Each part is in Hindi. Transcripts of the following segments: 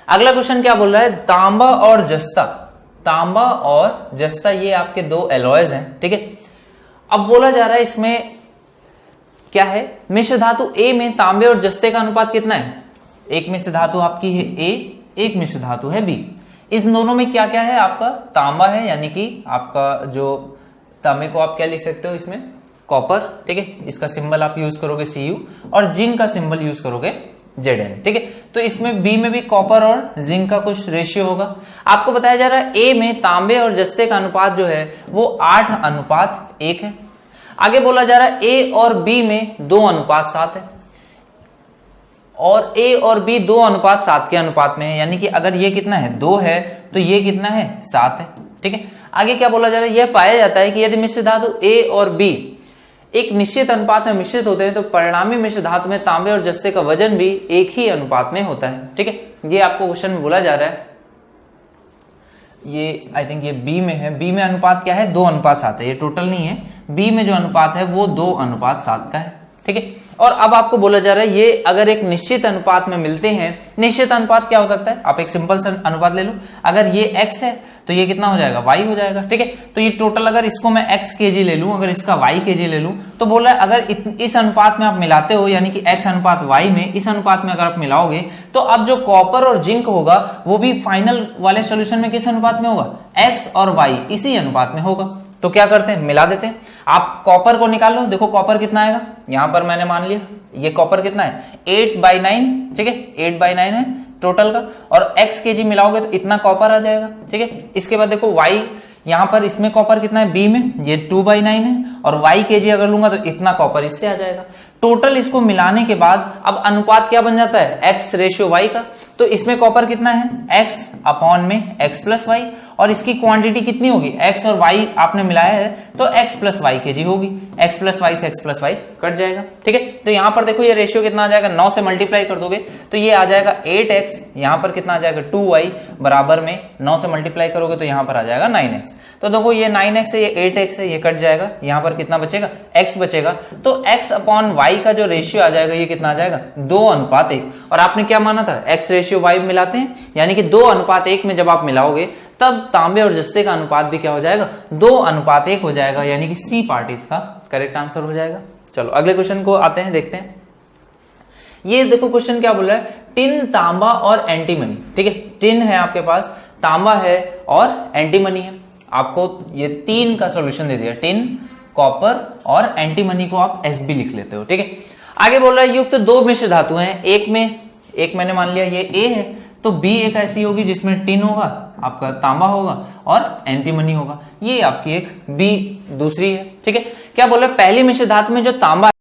अगला क्वेश्चन क्या बोल रहा है, तांबा और जस्ता, तांबा और जस्ता ये आपके दो एलॉयज हैं, ठीक है। अब बोला जा रहा है इसमें क्या है, मिश्र धातु ए में तांबे और जस्ते का अनुपात कितना है। एक मिश्र धातु आपकी है ए, एक मिश्र धातु है बी। इन दोनों में क्या क्या है, आपका तांबा है, यानी कि आपका जो तांबे को आप क्या लिख सकते हो इसमें, कॉपर, ठीक है। इसका सिंबल आप यूज करोगे Cu, और जिंक का सिंबल यूज करोगे Zn, ठीक है। तो इसमें बी में भी कॉपर और जिंक का कुछ रेशियो होगा। आपको बताया जा रहा है ए में तांबे और जस्ते का अनुपात जो है वो 8:1 है। आगे बोला जा रहा है ए और बी में 2:7 है, और ए और बी 2:7 के अनुपात में है, यानी कि अगर ये कितना है 2 है तो ये कितना है 7 है, ठीक है। आगे क्या बोला जा रहा है, यह पाया जाता है कि यदि मिश्र धातु ए और बी एक निश्चित अनुपात में मिश्रित होते हैं तो परिणामी मिश्र धातु में तांबे और जस्ते का वजन भी एक ही अनुपात में होता है, ठीक है। ये आपको क्वेश्चन में बोला जा रहा है, ये आई थिंक ये बी में है, बी में अनुपात क्या है 2:7 है, ये टोटल नहीं है, बी में जो अनुपात है वो 2:7 का है, ठीक है। और अब आपको बोला जा रहा है ये अगर एक निश्चित अनुपात में मिलते हैं, निश्चित अनुपात क्या हो सकता है, आप एक सिंपल सा अनुपात ले लो, अगर ये x है तो ये कितना हो जाएगा y हो जाएगा, ठीक है। तो ये टोटल अगर इसको मैं x kg ले लूं, अगर इसका y kg ले लूं, तो बोल रहा है अगर इस अनुपात में आप मिलाते हो, यानी कि x अनुपात y में, इस अनुपात में अगर आप मिलाओगे तो अब जो कॉपर और जिंक होगा वो भी फाइनल वाले सोल्यूशन में किस अनुपात में होगा, x और y इसी अनुपात में होगा। तो क्या करते हैं, मिला देते हैं। आप कॉपर को निकाल लो, देखो कॉपर कितना आएगा, यहां पर मैंने मान लिया ये कॉपर कितना है 8/9, ठीक है, 8/9 है टोटल का, और x kg मिलाओगे तो इतना कॉपर आ जाएगा, ठीक है। इसके बाद देखो y, यहां पर इसमें कॉपर कितना है b में, ये 2/9 है, और y kg अगर लूंगा तो इतना कॉपर इससे आ जाएगा। टोटल इसको मिलाने के बाद अब अनुपात क्या बन जाता है, x/y का। तो इसमें कॉपर कितना है x/y, और इसकी क्वांटिटी कितनी होगी, x और y आपने मिलाया है तो x+y kg होगी, x+y से x+y कट जाएगा, ठीक है। तो यहां पर देखो ये रेशियो कितना आ जाएगा, 9 से मल्टीप्लाई कर दोगे तो ये आ जाएगा 8x, यहां पर कितना आ जाएगा 2y, बराबर में 9 से मल्टीप्लाई करोगे तो यहां पर आ जाएगा 9x। तो देखो ये 9x है, ये 8x है, ये कट जाएगा, यहां पर कितना बचेगा, x बचेगा। तो x/y का जो रेशियो आ जाएगा ये कितना आ जाएगा 2:1, और आपने क्या माना था x/y मिलाते हैं, यानी कि 2:1 में जब आप मिलाओगे तब तांबे और जस्ते का अनुपात भी क्या हो जाएगा 2:1 हो जाएगा, यानी कि सी पार्ट इसका करेक्ट आंसर हो जाएगा। चलो अगले क्वेश्चन को आते हैं, देखते हैं। ये देखो क्वेश्चन क्या बोल रहा है, टिन, तांबा और एंटीमनी, ठीक है। टिन है आपके पास, तांबा है और एंटीमनी है। आपको ये 3 का सॉल्यूशन दे दिया, टिन, कॉपर और एंटीमनी को आप एसबी लिख लेते हो, ठीक है। आगे बोल रहा है युक्त 2 मिश्र धातु हैं, एक मैंने मान लिया ये ए है, तो बी एक ऐसी होगी जिसमें टिन होगा, आपका तांबा होगा और एंटीमनी होगा, ये आपकी एक बी दूसरी है, ठीक है। क्या बोल रहा है, पहली मिश्र धातु में जो तांबा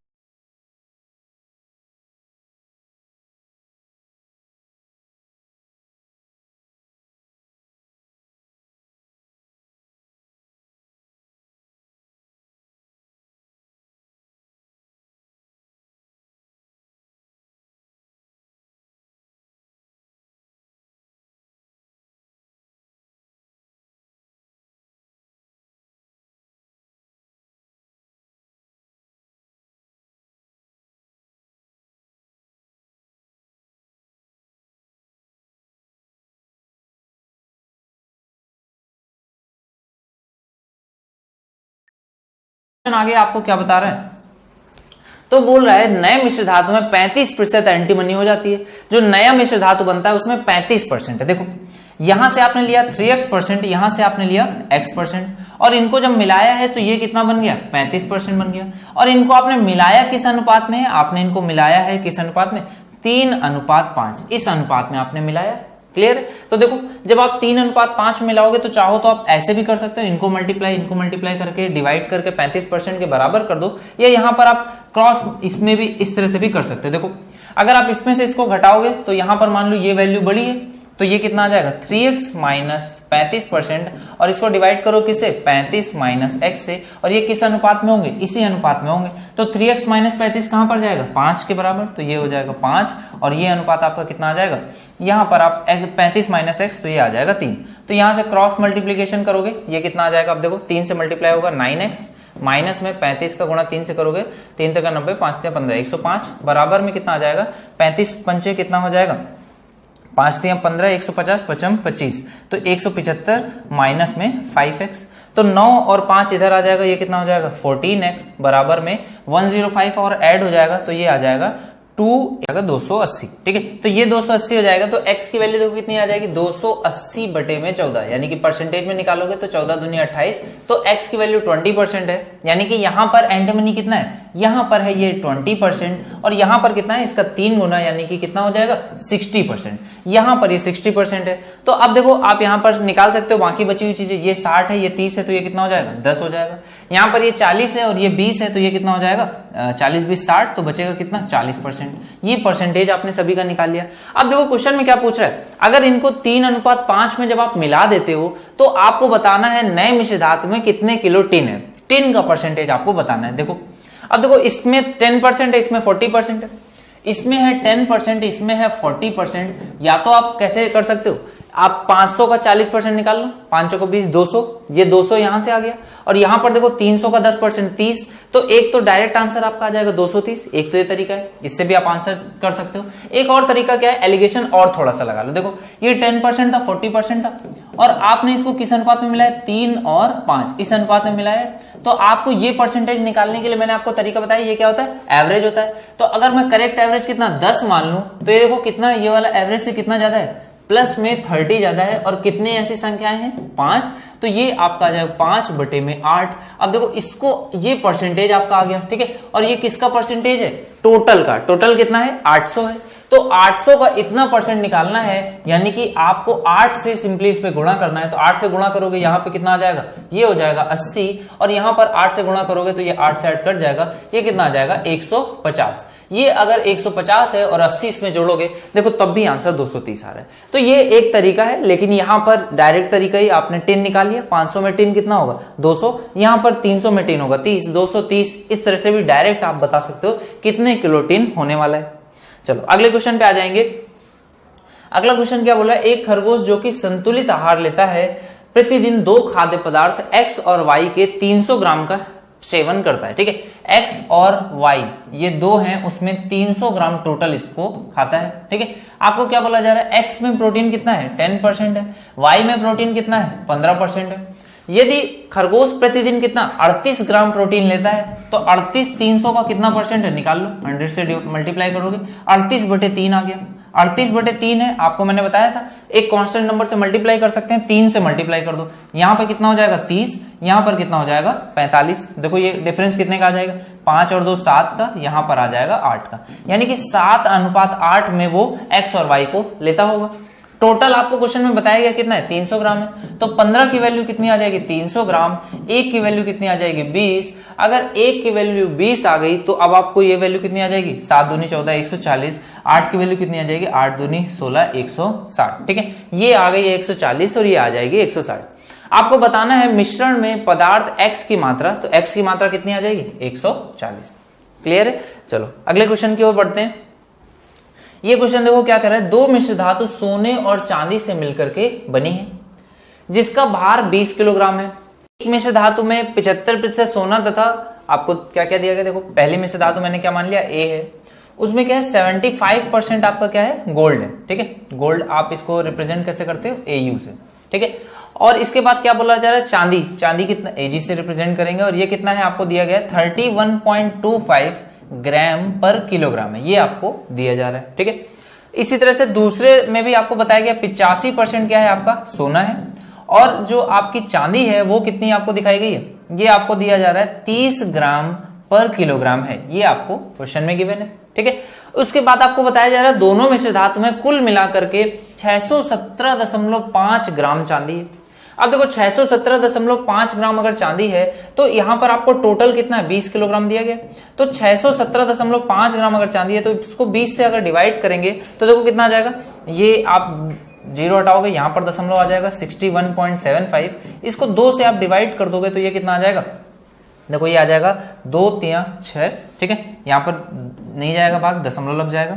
आगे आपको क्या बता रहा है, तो बोल रहा है नए मिश्र धातु में 35% एंटीमनी हो जाती है। जो नया मिश्र धातु बनता है उसमें 35% है। देखो यहां से आपने लिया 3x%, यहां से आपने लिया x%, और इनको जब मिलाया है तो ये कितना बन गया 35% बन गया। और इनको आपने मिलाया किस अनुपात में है, आपने इनको मिलाया है किस अनुपात में, 3:5, इस अनुपात में आपने मिलाया। क्लियर है। तो देखो जब आप 3:5 मिलाओगे तो चाहो तो आप ऐसे भी कर सकते हो, इनको मल्टीप्लाई करके डिवाइड करके 35% के बराबर कर दो, या यहां पर आप क्रॉस इसमें भी इस तरह से भी कर सकते हो। देखो अगर आप इसमें से इसको घटाओगे तो यहां पर मान लो ये वैल्यू बड़ी है तो ये कितना आ जाएगा 3x माइनस 35%, और इसको डिवाइड करो किसे 35 माइनस x से, और ये किस अनुपात में होंगे, इसी अनुपात में होंगे। तो 3x माइनस 35 कहां पर जाएगा 5 के बराबर, तो ये हो जाएगा 5, और ये अनुपात आपका कितना आ जाएगा, यहां पर आप 35 माइनस x तो ये आ जाएगा 3। तो यहां से क्रॉस मल्टीप्लीकेशन करोगे ये कितना आ जाएगा, आप देखो 3 से मल्टीप्लाई होगा 9x, माइनस में 35 का गुणा 3 से करोगे 3 तक 90, 5 से 15, 105, बराबर में कितना आ जाएगा 35 पंचे कितना हो जाएगा 5 3 15, 150, 55 25, तो 175 माइनस में 5x, तो 9 और 5 इधर आ जाएगा, ये कितना हो जाएगा 14x बराबर में 105 और ऐड हो जाएगा, तो ये आ जाएगा 280। ठीक है, तो ये 280 हो जाएगा। तो x की वैल्यू देखो कितनी आ जाएगी 280 बटे में 14, यानी कि परसेंटेज में निकालोगे तो 14 दूनी 28, तो x की वैल्यू 20% है, यानी कि यहां पर एंटीमनी कितना है, यहां पर है ये 20% और यहां पर कितना है इसका 3 गुना, यानी कि कितना हो जाएगा 60%, यहां पर ये 60% है। तो अब देखो आप यहां पर निकाल सकते हो बाकी बची हुई चीजें, ये 60 है, ये 30 है, तो ये कितना हो जाएगा 10 हो जाएगा। यहां पर ये 40 है और ये 20 है, तो ये कितना हो जाएगा 40 20 60, तो बचेगा कितना 40%। ये परसेंटेज आपने सभी का निकाल लिया। अब देखो क्वेश्चन में क्या पूछ रहा है, अगर इनको 3:5 में जब आप मिला देते हो तो आपको बताना है नए मिश्र धातु में कितने किलो टिन है, टिन का परसेंटेज आपको बताना है। देखो अब देखो इसमें 10% है, इसमें 40% है, इसमें है 10%, इसमें है 40%। या तो आप कैसे कर सकते हो, आप 500 का 40% निकाल लो, 500 को 20 200, ये 200 यहां से आ गया, और यहां पर देखो 300 का 10% 30, तो एक तो डायरेक्ट आंसर आपका आ जाएगा 230। एक तो ये तरीका है, इससे भी आप आंसर कर सकते हो। एक और तरीका क्या है, एलिगेशन और थोड़ा सा लगा लो। देखो ये 10% था, 40% था, और आपने इसको किस अनुपात में मिलाया 3 और 5, इस अनुपात में मिलाया, तो आपको ये परसेंटेज निकालने के लिए मैंने आपको तरीका बताया, ये क्या होता है एवरेज होता है। तो अगर मैं करेक्ट एवरेज कितना 10 मान लूं, तो ये देखो कितना, ये वाला एवरेज से कितना ज्यादा है, प्लस में 30 ज्यादा है, और कितनी ऐसी संख्याएं हैं 5, तो ये आपका आ जाएगा 5 बटे में 8। अब देखो इसको, ये परसेंटेज आपका आ गया, ठीक है, और ये किसका परसेंटेज है, टोटल का। टोटल कितना है 800 है, तो 800 का इतना परसेंट निकालना है, यानी कि आपको 8 से सिंपली इस पे गुणा करना है। तो 8 से गुणा करोगे यहां पे कितना आ जाएगा, ये हो जाएगा 80, और यहां पर 8 से गुणा करोगे तो ये 8 से 8 कट जाएगा, ये कितना आ जाएगा 150। ये अगर 150 है और 80 इसमें जोड़ोगे, देखो तब भी आंसर 230 आ रहा है। तो ये एक तरीका है, लेकिन यहां पर डायरेक्ट तरीका ही, आपने टिन निकाल लिया, 500 में टिन कितना होगा 200, यहां पर 300 में टिन होगा 30, 230, इस तरह से भी डायरेक्ट आप बता सकते हो कितने किलो टिन होने वाला है। चलो अगले क्वेश्चन पे आ जाएंगे। अगला क्वेश्चन क्या बोल रहा है, एक खरगोश जो कि संतुलित आहार लेता है, प्रतिदिन 2 खाद्य पदार्थ x और y के 300 ग्राम का सेवन करता है। ठीक है, x और y ये 2 हैं, उसमें 300 ग्राम टोटल इसको खाता है। ठीक है, आपको क्या बोला जा रहा है, x में प्रोटीन कितना है 10% है, y में प्रोटीन कितना है 15% है। यदि खरगोश प्रतिदिन कितना 38 ग्राम प्रोटीन लेता है, तो 38 300 का कितना परसेंट है, निकाल लो, 100 से मल्टीप्लाई करोगे, 38 बटे 3 आ गया। 38 बटे 3 है, आपको मैंने बताया था एक कांस्टेंट नंबर से मल्टीप्लाई कर सकते हैं, 3 से मल्टीप्लाई कर दो, यहां पर कितना हो जाएगा 30, यहां पर कितना हो जाएगा 45। देखो ये डिफरेंस कितने का आ जाएगा, 5 और 2 7 का, यहां पर आ जाएगा 8 का, यानी कि 7:8 में वो x और y को लेता होगा। टोटल आपको क्वेश्चन में बताया गया कितना है 300 ग्राम है, तो 15 की वैल्यू कितनी आ जाएगी 300 ग्राम, 1 की वैल्यू कितनी आ जाएगी 20। अगर 1 की वैल्यू 20 आ गई तो अब आपको ये वैल्यू कितनी आ जाएगी 7 दूनी 14 140, 8 की वैल्यू कितनी आ जाएगी 8 दूनी 16 160। ठीक है, ये आ गई 140 और ये आ जाएगी 160। आपको बताना है मिश्रण में पदार्थ x की मात्रा, तो x की मात्रा कितनी आ जाएगी 140। क्लियर है, चलो अगले क्वेश्चन की ओर बढ़ते हैं। ये क्वेश्चन देखो क्या कर रहा है, 2 मिश्र धातु सोने और चांदी से मिलकर के बनी है, जिसका भार 20 किलोग्राम है। एक मिश्र धातु में 75% सोना तथा आपको क्या क्या दिया गया, देखो पहली मिश्र धातु मैंने क्या मान लिया A है, उसमें क्या है 75% आपका क्या है गोल्ड है। ठीक है, गोल्ड आप इसको रिप्रेजेंट कैसे करते हो AU से। ठीक है, और इसके बाद क्या बोला जा रहा है चांदी, चांदी कितना AG से रिप्रेजेंट करेंगे, और ये कितना है आपको दिया गया 31.25 ग्राम पर किलोग्राम है, ये आपको दिया जा रहा है। ठीक है, इसी तरह से दूसरे में भी आपको बताया गया 85% क्या है आपका सोना है, और जो आपकी चांदी है वो कितनी आपको दिखाई गई है, ये आपको दिया जा रहा है 30 ग्राम पर किलोग्राम है, ये आपको क्वेश्चन में गिवन है। ठीक है, उसके बाद आपको बताया जा रहा है दोनों मिश्र धातु में कुल मिलाकर के 617.5 ग्राम चांदी है। अब देखो 617.5 ग्राम अगर चांदी है, तो यहां पर आपको टोटल कितना है 20 किलोग्राम दिया गया, तो 617.5 ग्राम अगर चांदी है, तो इसको 20 से अगर डिवाइड करेंगे तो देखो कितना आ जाएगा, ये आप 0 हटाओगे, यहां पर दशमलव आ जाएगा 61.75, इसको 2 से आप डिवाइड कर दोगे तो ये कितना आ जाएगा, देखो ये आ जाएगा 2 3 6। ठीक है, यहां पर नहीं जाएगा भाग, दशमलव लग जाएगा,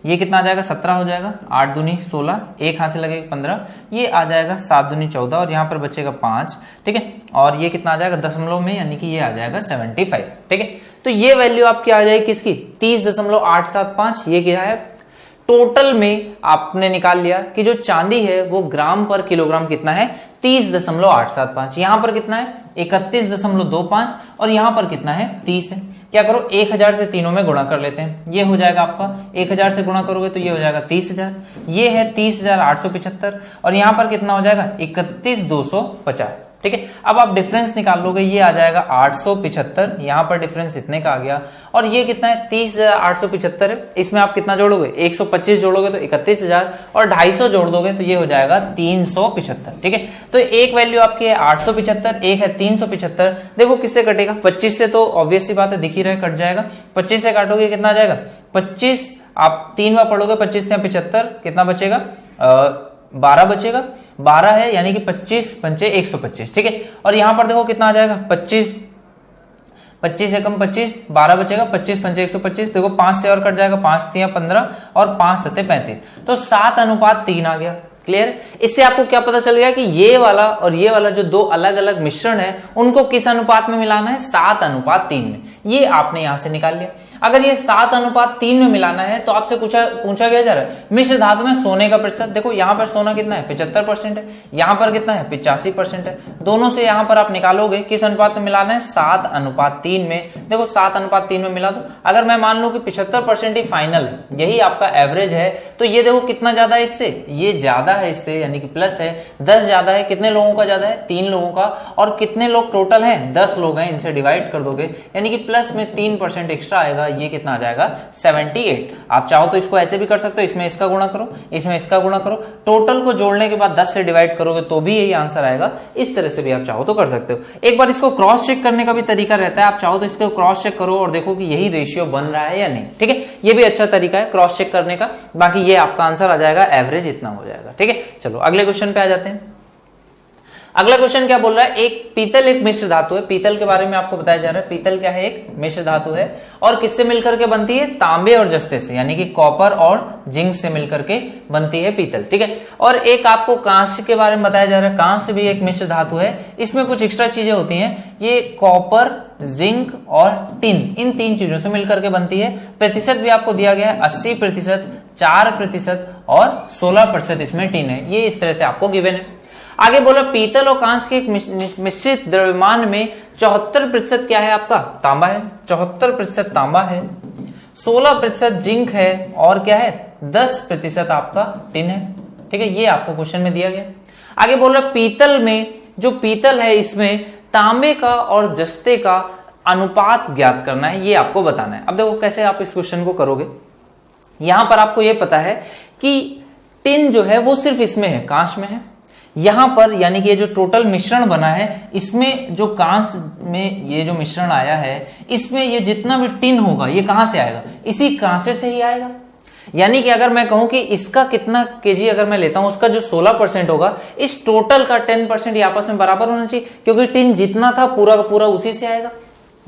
ये कितना आ जाएगा 17 हो जाएगा, 8 दूनी 16, एक हाथ से लगेगा 15, ये आ जाएगा 7 दूनी 14, और यहाँ पर बचेगा 5। ठीक है, और ये कितना आ जाएगा दशमलव में, यानी कि ये आ जाएगा 75। ठीक है, तो ये वैल्यू आपकी आ जाएगी किसकी 30.875, ये क्या है टोटल में आपने निकाल लिया कि जो चांदी है वो ग्राम पर किलोग्राम कितना है 30.875। यहां पर कितना है 31.25 और यहां पर कितना है 30 है। क्या करो 1000 से तीनों में गुणा कर लेते हैं, ये हो जाएगा आपका 1000 से गुणा करोगे तो ये हो जाएगा 30,000, ये है 30,875 और यहां पर कितना हो जाएगा 31,250। ठीक है, अब आप डिफरेंस निकाल लोगे, ये आ जाएगा 875, यहां पर डिफरेंस इतने का आ गया और ये कितना है 30,875 है। इसमें आप कितना जोड़ोगे 125 जोड़ोगे तो 31,000 और 250 जोड़ दोगे तो ये हो जाएगा 375। ठीक है, तो एक वैल्यू आपकी है 875, एक है 375। देखो किससे कटेगा 25 से, तो ऑब्वियस सी बात है दिख ही रहा है कट जाएगा। 25 से काटोगे कितना आ जाएगा 25, आप 3 बार पढ़ोगे 25 से 75, कितना बचेगा 12 बचेगा, 12 है यानी कि 25 पंचे 125। ठीक है, और यहां पर देखो कितना आ जाएगा 25 से कम 25, 12 बचेगा, 25 पंचे 125। देखो 5 से और कट जाएगा, 5 3 15 और 5 7 35, तो 7:3 आ गया। क्लियर? इससे आपको क्या पता चल गया कि ये वाला और ये वाला जो दो अलग अलग मिश्रण है उनको किस अनुपात में मिलाना है 7:3 में। ये आपने यहां से निकाल लिया। अगर ये 7:3 में मिलाना है तो आपसे पूछा गया जा रहा है मिश्र धातु में सोने का प्रतिशत। देखो यहां पर सोना कितना है 75% है, यहां पर कितना है 85% है। दोनों से यहां पर आप निकालोगे किस अनुपात में मिलाना है 7:3 में। देखो 7:3 में मिला दो। अगर मैं मान लूं कि 75% ही फाइनल है, यही आपका एवरेज है, तो ये देखो कितना ज्यादा है इससे, ये ज्यादा है इससे यानी कि प्लस है, 10 ज्यादा है। कितने लोगों का ज्यादा है 3 लोगों का, और कितने लोग टोटल हैं 10 लोग हैं, इनसे डिवाइड कर दोगे यानी कि प्लस में 3% एक्स्ट्रा आएगा, ये कितना आ जाएगा 78। आप चाहो तो इसको ऐसे भी कर सकते हो, इसमें इसका गुणा करो, इसमें इसका गुणा करो, टोटल को जोड़ने के बाद 10 से डिवाइड करोगे तो भी यही आंसर आएगा। इस तरह से भी आप चाहो तो कर सकते हो। एक बार इसको क्रॉस चेक करने का भी तरीका रहता है, आप चाहो तो इसको क्रॉस चेक करो और देखो कि यही रेशियो बन रहा है या नहीं। ठीक है, ये भी अच्छा तरीका है क्रॉस चेक करने का। बाकी ये आपका आंसर आ जाएगा, एवरेज इतना हो जाएगा। ठीक है, चलो अगले क्वेश्चन पे आ जाते हैं। अगला क्वेश्चन क्या बोल रहा है, एक पीतल एक मिश्र धातु है। पीतल के बारे में आपको बताया जा रहा है, पीतल क्या है एक मिश्र धातु है और किससे मिलकर के बनती है तांबे और जस्ते से, यानी कि कॉपर और जिंक से मिलकर के बनती है पीतल। ठीक है, और एक आपको कांस्य के बारे में बताया जा रहा है, कांस्य भी एक मिश्र धातु है। इसमें कुछ एक्स्ट्रा चीजें होती हैं, ये कॉपर जिंक और टिन, इन 3 चीजों से मिलकर के बनती है। प्रतिशत भी आपको दिया गया है 80%, 4% और 16% इसमें टिन है। ये इस तरह से आपको गिवन है। आगे बोला पीतल और कांस्य के एक मिश्रित द्रव्यमान में 74% क्या है आपका तांबा है, 74% तांबा है, 16% जिंक है और क्या है 10% आपका टिन है। ठीक है, ये आपको क्वेश्चन में दिया गया। आगे बोल रहा पीतल में, जो पीतल है इसमें तांबे का और जस्ते का अनुपात ज्ञात करना है, ये आपको बताना है। अब देखो कैसे आप इस क्वेश्चन को करोगे। यहां पर आपको यह पता है कि टिन जो है वो सिर्फ इसमें है, कांच में है। यहां पर यानी कि ये जो टोटल मिश्रण बना है इसमें जो कांस्य में ये जो मिश्रण आया है इसमें ये जितना भी टिन होगा ये कहां से आएगा, इसी कांसे से ही आएगा। यानी कि अगर मैं कहूं कि इसका कितना केजी अगर मैं लेता हूं, उसका जो 16% होगा, इस टोटल का 10% ये आपस में बराबर होना चाहिए, क्योंकि टिन जितना था पूरा का पूरा उसी से आएगा।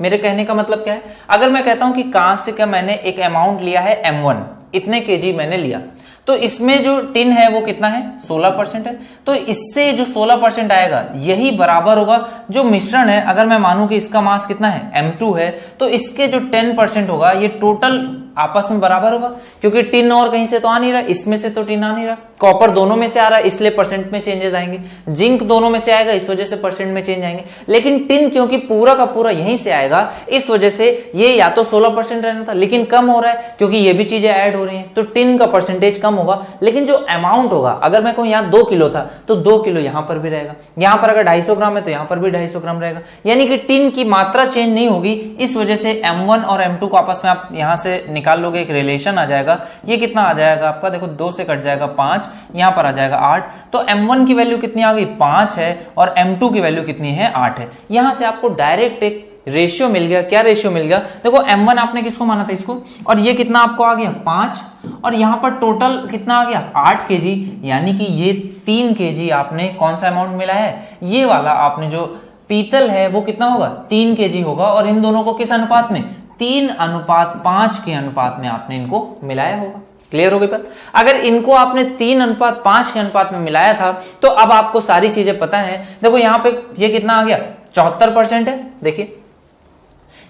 मेरे कहने का मतलब क्या है, अगर मैं कहता हूं कि कांस्य का मैंने एक अमाउंट लिया है M1, इतने केजी मैंने लिया, तो इसमें जो टिन है वो कितना है 16% है, तो इससे जो 16% आएगा यही बराबर होगा जो मिश्रण है। अगर मैं मानूं कि इसका मास कितना है M2 है, तो इसके जो 10% होगा ये टोटल आपस में बराबर होगा, क्योंकि टिन और कहीं से तो आ नहीं रहा, इसमें से तो टिन आ नहीं रहा, कॉपर दोनों में से आ रहा है इसलिए परसेंट में चेंजेस आएंगे, जिंक दोनों में से आएगा इस वजह से परसेंट में चेंज आएंगे, लेकिन टिन क्योंकि पूरा का पूरा यहीं से आएगा इस वजह से ये या तो 16% रहना था लेकिन कम हो रहा है क्योंकि ये भी चीजें ऐड हो रही हैं, तो टिन का परसेंटेज कम होगा। लेकिन जो अमाउंट होगा, अगर मैं कहूं यहां 2 किलो था तो 2 किलो यहां पर भी रहेगा, यहां पर अगर 250 ग्राम है तो यहां पर भी 250 ग्राम रहेगा, यानी कि टिन की मात्रा चेंज नहीं होगी। इस वजह से M1 और M2 को आपस में आप यहां से निकाल लोगे, एक रिलेशन आ जाएगा। ये कितना आ जाएगा आपका, देखो 2 से कट जाएगा 5, यहां पर आ जाएगा 8, तो M1 की वैल्यू कितनी आ गई 5 है और M2 की वैल्यू कितनी है 8 है। यहां से आपको डायरेक्ट एक रेशियो मिल गया। क्या रेशियो मिल गया, देखो M1 आपने किसको माना था इसको, और ये कितना आपको आ गया 5, और यहां पर टोटल कितना आ गया 8 केजी, यानी कि ये 3 केजी आपने कौन सा अमाउंट मिला है, ये वाला आपने जो पीतल है वो कितना होगा 3 केजी होगा, और इन दोनों को किस अनुपात में 3:5 के अनुपात में आपने इनको मिलाया होगा। क्लियर हो गई बात। अगर इनको आपने 3:5 के अनुपात में मिलाया था तो अब आपको सारी चीजें पता है। देखो यहां पे ये कितना आ गया 74% है, देखिए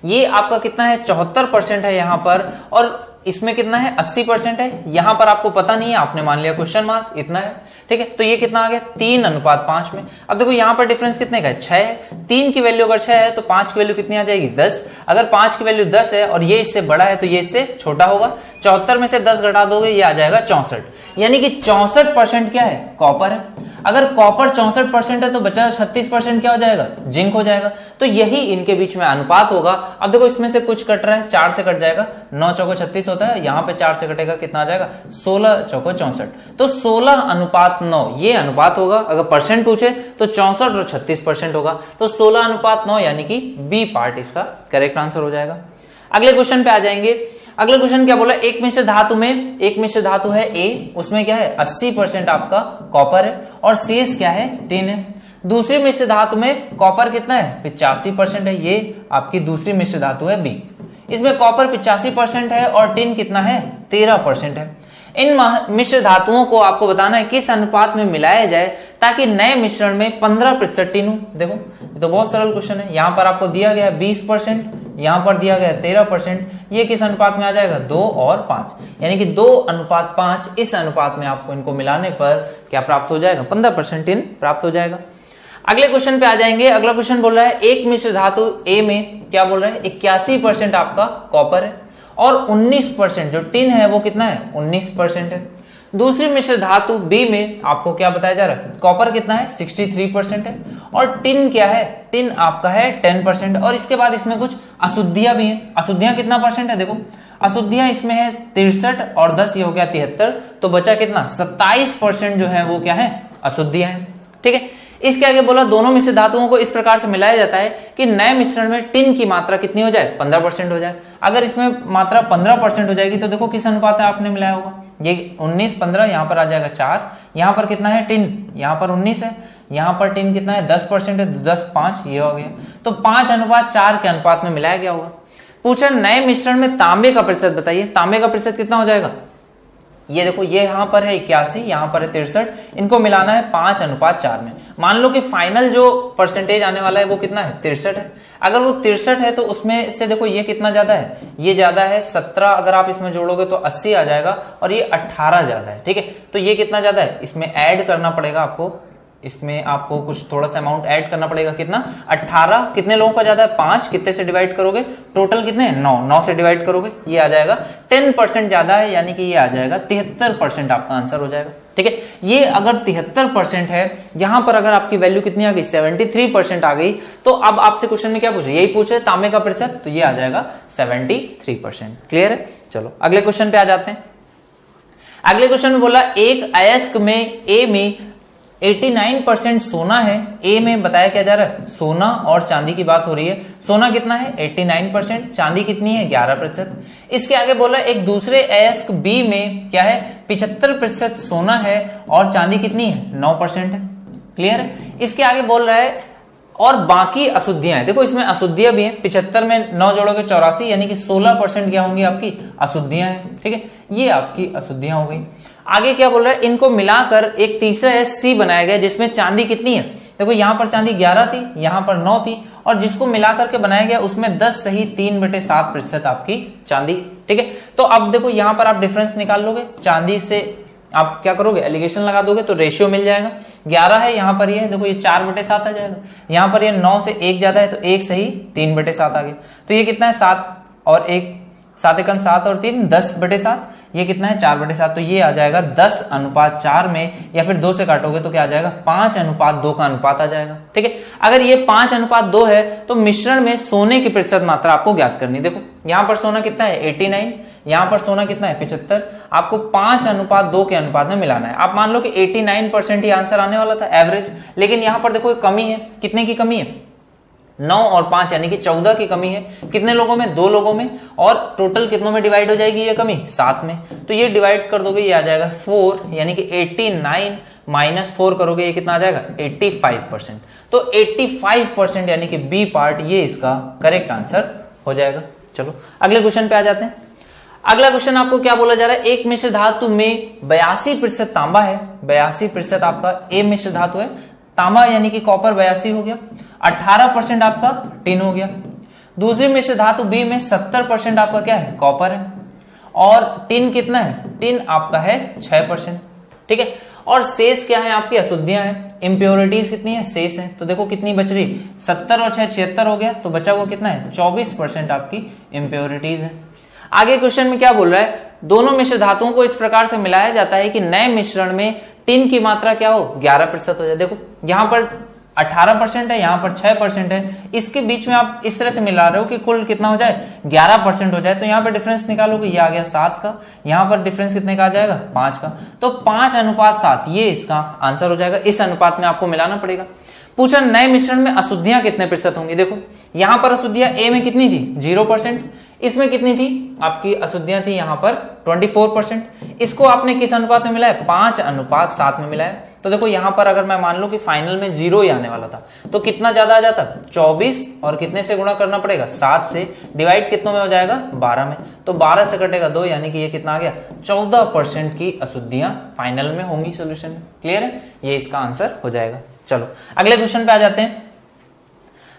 ये आपका कितना है 74% है यहां पर, और इसमें कितना है 80% है, यहां पर आपको पता नहीं है, आपने मान लिया क्वेश्चन मार्क इतना है, ठीक है। तो ये कितना आ गया 3:5 में। अब देखो यहां पर डिफरेंस कितने का है 6 है, 3 की वैल्यू अगर 6 है तो 5 की वैल्यू कितनी आ जाएगी 10। अगर 5 की वैल्यू 10 है और ये इससे बड़ा है तो ये इससे छोटा होगा। 74 में से 10 घटा दोगे ये आ जाएगा 64, यानी कि 64% क्या है कॉपर है। अगर कॉपर 64% है तो बचा 36% क्या हो जाएगा जिंक हो जाएगा। तो यही इनके बीच में अनुपात होगा। अब देखो इसमें से कुछ कट रहा है, 4 से कट जाएगा, 9 चौको 36 होता है, यहां पे 4 से कटेगा कितना आ जाएगा 16 चौको 64। तो 16:9 ये अनुपात होगा। अगर परसेंट पूछे तो 64 और 36% होगा, तो 16:9 यानी कि बी पार्ट इसका करेक्ट आंसर हो जाएगा। अगले क्वेश्चन पे आ जाएंगे। अगला क्वेश्चन क्या बोला, एक मिश्र धातु में, एक मिश्र धातु है ए, उसमें क्या है 80% आपका कॉपर है और शेष क्या है टिन है। दूसरी मिश्र धातु में कॉपर कितना है 85% है, ये आपकी दूसरी मिश्र धातु है बी, इसमें कॉपर 85% है और टिन कितना है 13% है। इन मिश्र धातुओं को आपको बताना है किस अनुपात में मिलाया जाए ताकि नए मिश्रण में 15% टिन हो। देखो ये तो बहुत सरल क्वेश्चन है, यहां पर आपको दिया गया है 20%, यहां पर दिया गया है 13%, ये किस अनुपात में आ जाएगा 2 और 5, यानी कि 2:5। इस अनुपात में आपको इनको मिलाने पर क्या प्राप्त हो जाएगा 15% टिन प्राप्त हो जाएगा। अगले क्वेश्चन पे आ जाएंगे। अगला क्वेश्चन बोल रहा है एक मिश्र धातु ए में क्या बोल रहा है 81% आपका कॉपर है और 19% जो टिन है वो कितना है 19% है। दूसरी मिश्र धातु बी में आपको क्या बताया जा रहा है कॉपर कितना है 63% है और टिन क्या है, टिन आपका है 10%। और इसके बाद इसमें कुछ अशुद्धियां भी हैं। अशुद्धियां कितना परसेंट है, देखो अशुद्धियां इसमें है 63 और 10 ये हो गया 73, तो बचा कितना 27% जो है वो क्या है अशुद्धियां हैं, ठीक है। इसके आगे बोला दोनों मिश्र धातुओं को इस प्रकार से मिलाया जाता है कि नए मिश्रण में टिन की मात्रा कितनी हो जाए 15% हो जाए। अगर इसमें मात्रा 15% हो जाएगी तो देखो किस अनुपात है आपने मिलाया होगा, ये 19-15 यहां पर आ जाएगा 4, यहां पर कितना है टिन, यहां पर 19 है, यहां पर टिन कितना है 10% है, 10-5 ये हो गया, तो 5:4 के अनुपात में मिलाया गया होगा। पूछा नए मिश्रण में तांबे का प्रतिशत बताइए, तांबे का प्रतिशत कितना हो जाएगा, ये देखो ये यहां पर है 81, यहां पर है 63, इनको मिलाना है 5:4 में। मान लो कि फाइनल जो परसेंटेज आने वाला है वो कितना है 63 है। अगर वो 63 है तो उसमें से देखो ये कितना ज्यादा है, ये ज्यादा है 17, अगर आप इसमें जोड़ोगे तो 80 आ जाएगा और ये 18 ज्यादा है, ठीक है। तो ये कितना ज्यादा है, इसमें ऐड करना पड़ेगा आपको, इसमें आपको कुछ थोड़ा सा अमाउंट ऐड करना पड़ेगा। कितना 18, कितने लोगों का ज्यादा है 5, कितने से डिवाइड करोगे टोटल कितने 9 से डिवाइड करोगे ये आ जाएगा 10% ज्यादा है, यानी कि ये आ जाएगा 73% आपका आंसर हो जाएगा, ठीक है। ये अगर 73% है, यहां पर अगर आपकी वैल्यू कितनी आ गई 73% आ गई, तो अब आपसे क्वेश्चन में क्या पूछे, यही पूछे तांबे का प्रतिशत, तो ये आ जाएगा 73%। क्लियर है। चलो अगले क्वेश्चन पे आ जाते हैं। अगले क्वेश्चन में बोला एक अयस्क में ए में 89% सोना है, ए में बताया क्या जा रहा है सोना और चांदी की बात हो रही है। सोना कितना है 89%, चांदी कितनी है 11%। इसके आगे बोला एक दूसरे अयस्क बी में क्या है 75% सोना है और चांदी कितनी है 9% है। क्लियर है। इसके आगे बोल रहा है और बाकी अशुद्धियां हैं, देखो इसमें अशुद्धियां भी हैं, 75 में 9 जोड़ोगे 84, यानी कि 16% क्या होंगी आपकी अशुद्धियां हैं, ठीक है। ये आपकी अशुद्धियां हो गई। आगे क्या बोल रहा है इनको मिलाकर एक तीसरा सी बनाया गया जिसमें चांदी कितनी है, देखो यहां पर चांदी 11 थी, यहां पर 9 थी, और जिसको मिलाकर के बनाया गया उसमें 10 सही 3/7% आपकी चांदी, ठीक है। तो अब देखो यहां पर आप डिफरेंस निकाल लोगे, चांदी से आप क्या करोगे एलिगेशन लगा दोगे तो रेशियो मिल जाएगा। 11 है यहां पर, ये देखो ये 4/7 आ जाएगा, यहां पर ये 9 से 1 ज्यादा है तो 1 सही 3/7 आ गया, तो ये कितना है 7 और 1 7 एकम 7 और 3 10/7, ये कितना है 4/7, तो ये आ जाएगा 10:4 में, या फिर 2 से काटोगे तो क्या आ जाएगा 5:2 का अनुपात आ जाएगा, ठीक है। अगर ये 5:2 है तो मिश्रण में सोने की प्रतिशत मात्रा आपको ज्ञात करनी। देखो यहां पर सोना कितना है 89, यहां पर सोना कितना है 75, आपको 5:2 के अनुपात में मिलाना है। आप मान लो कि 89% ही आंसर आने वाला था एवरेज, लेकिन यहां पर देखो कमी है, कितने की कमी है 9 और 5 यानी कि 14 की कमी है। कितने लोगों में 2 लोगों में, और टोटल कितनों में डिवाइड हो जाएगी ये कमी 7 में, तो ये डिवाइड कर दोगे ये आ जाएगा 4, यानी कि 89 माइनस 4 करोगे ये कितना आ जाएगा 85%। तो 85% यानी कि बी पार्ट ये इसका करेक्ट आंसर हो जाएगा। चलो अगले क्वेश्चन पे आ जाते हैं। अगला क्वेश्चन आपको क्या बोला जा रहा है एक मिश्र धातु में 82% तांबा है, 82% आपका ए मिश्र धातु है, तांबा यानी कि कॉपर 82 हो गया, 18% आपका टिन हो गया। दूसरी मिश्र धातु बी में 70% आपका क्या है कॉपर है, और टिन कितना है, टिन आपका है 6%, ठीक है। और शेष क्या है, आपकी अशुद्धियां हैं, इम्प्योरिटीज कितनी है, शेष है। तो देखो कितनी बच रही, 70 और 6 76 हो गया, तो बचा हुआ कितना है, 24% आपकी इम्प्योरिटीज है। आगे क्वेश्चन में क्या बोल रहा है, दोनों मिश्र धातुओं को इस प्रकार से मिलाया जाता है कि नए मिश्रण में टिन की मात्रा क्या हो, 11% हो जाए। देखो यहां पर 18% है, यहां पर 6% है, इसके बीच में आप इस तरह से मिला रहे हो कि कुल कितना हो जाए, 11% हो जाए। तो यहाँ पे डिफरेंस निकालोगे, ये आ गया 7 का, यहाँ पर डिफरेंस कितने का आ जाएगा, 5 का। तो 5:7 ये इसका आंसर हो जाएगा। इस अनुपात में आपको मिलाना पड़ेगा। पूछा नए मिश्रण में अशुद्धियां कितने प्रतिशत होंगी। देखो यहां पर अशुद्धियां ए में कितनी थी, 0%, इसमें कितनी थी आपकी अशुद्धियां थी यहाँ पर 24%। इसको आपने किस अनुपात में मिलाया, 5:7 में मिलाया। तो देखो यहां पर अगर मैं मान लूं कि फाइनल में 0 ही आने वाला था तो कितना ज्यादा आ जाता, 24, और कितने से गुणा करना पड़ेगा, 7 से, डिवाइड कितनों में हो जाएगा, 12 में। तो 12 से कटेगा 2, यानी कि ये कितना आ गया, 14% की अशुद्धियां फाइनल में होंगी सोल्यूशन में। क्लियर है, ये इसका आंसर हो जाएगा। चलो अगले क्वेश्चन पे आ जाते हैं।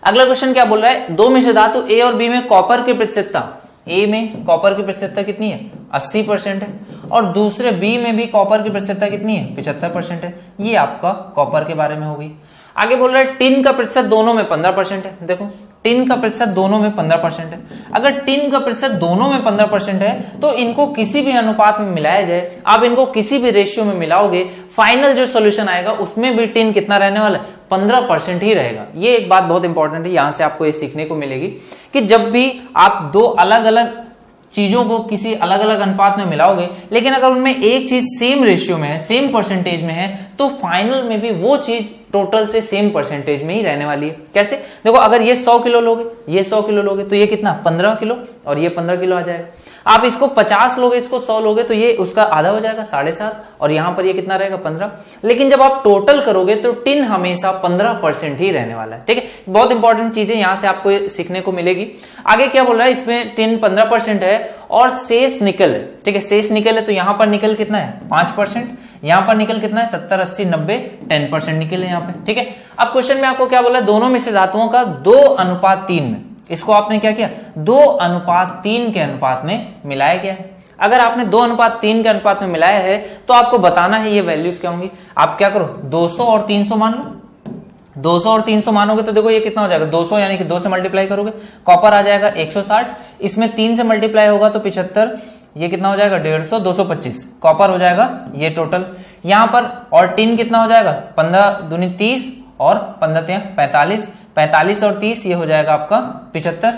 अगला क्वेश्चन क्या बोल रहा है, दो मिश्र धातु ए और बी में कॉपर की प्रतिशतता, ए में कॉपर की प्रतिशतता कितनी है, 80% है, और दूसरे बी में भी कॉपर की प्रतिशतता कितनी है, 75% है। ये आपका कॉपर के बारे में होगी। आगे बोल रहा है टिन का प्रतिशत दोनों में 15% है। देखो टिन का प्रतिशत दोनों में 15% है। अगर टिन का प्रतिशत दोनों में 15% है तो इनको किसी भी अनुपात में मिलाया जाए, आप इनको किसी भी रेशियो में मिलाओगे, फाइनल जो सोल्यूशन आएगा उसमें भी टिन कितना रहने वाला है, 15% ही रहेगा। ये एक बात बहुत इंपॉर्टेंट है, यहां से आपको ये सीखने को मिलेगी कि जब भी आप दो अलग अलग चीजों को किसी अलग अलग अनुपात में मिलाओगे, लेकिन अगर उनमें एक चीज सेम रेशियो में है, सेम परसेंटेज में है, तो फाइनल में भी वो चीज टोटल से सेम परसेंटेज में ही रहने वाली है। कैसे, देखो अगर ये 100 किलो लोगे, ये 100 किलो लोगे, तो ये कितना, 15 किलो, और ये 15 किलो आ जाएगा। आप इसको 50 लोगे, इसको 100 लोगे, तो ये उसका आधा हो जाएगा, 7.5, और यहां पर ये कितना रहेगा, 15। लेकिन जब आप टोटल करोगे तो टिन हमेशा 15% ही रहने वाला है। ठीक है, बहुत इंपॉर्टेंट चीजें यहां से आपको सीखने को मिलेगी। आगे क्या बोल रहा है, इसमें टिन 15% है और शेष निकल है। ठीक है, शेष निकल है, तो यहां पर निकल कितना है, 5%, यहां पर निकल कितना है, 70, 80, 90, 10% निकल है यहाँ पे। ठीक है, अब क्वेश्चन में आपको क्या बोला है, दोनों मिश्र धातुओं का 2:3 में, इसको आपने क्या किया, 2:3 के अनुपात में मिलाया गया है। अगर आपने 2:3 के अनुपात में मिलाया है तो आपको बताना है ये वैल्यूज क्या होंगी। आप क्या करो, 200 और 300 मान लो। 200 और 300 मानोगे तो देखो ये कितना हो जाएगा, 200 यानी कि 2 से मल्टीप्लाई करोगे, कॉपर आ जाएगा 160, इसमें 3 से मल्टीप्लाई होगा तो 75, ये कितना हो जाएगा, 150, 225 कॉपर हो जाएगा ये टोटल। यहां पर और टिन कितना हो जाएगा, 15 दूनी 30 और 15 45, 45 और 30 ये हो जाएगा आपका 75।